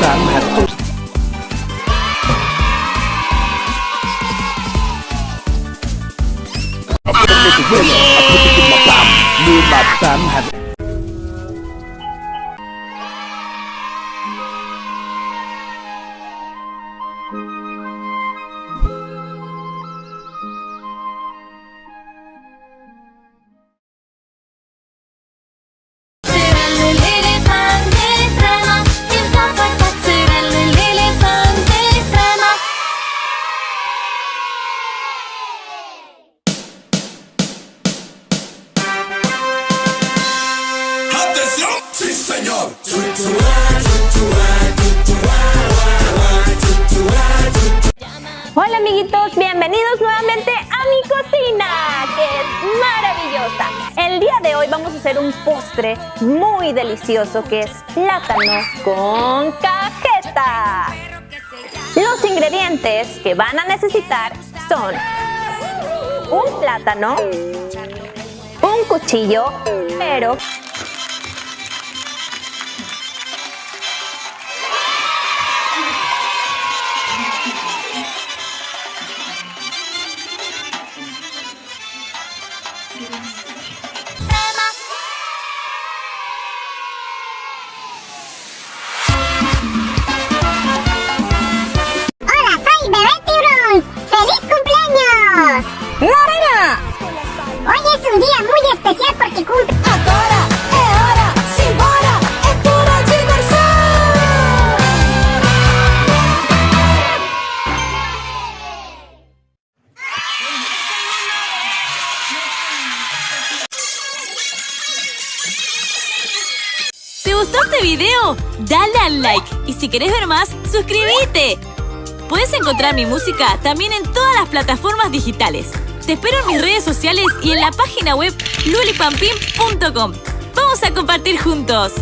สามแผ่นไม่ถึงเมื่อเลยคุณจะกินหมากรามมือแบบสามแผ่นSí, señor. Hola amiguitos, bienvenidos nuevamente a mi cocina, que es maravillosa. El día de hoy vamos a hacer un postre muy delicioso que es plátano con cajeta. Los ingredientes que van a necesitar son un plátano, un cuchillo, pero Lorena! Hoy es un día muy especial porque cumple... Agora é hora, simbora, é pura diversão! ¿Te gustó este video? Dale al like y si querés ver más, suscríbete. Puedes encontrar mi música también en todas las plataformas digitales. Te espero en mis redes sociales y en la página web lulipampim.com. ¡Vamos a compartir juntos!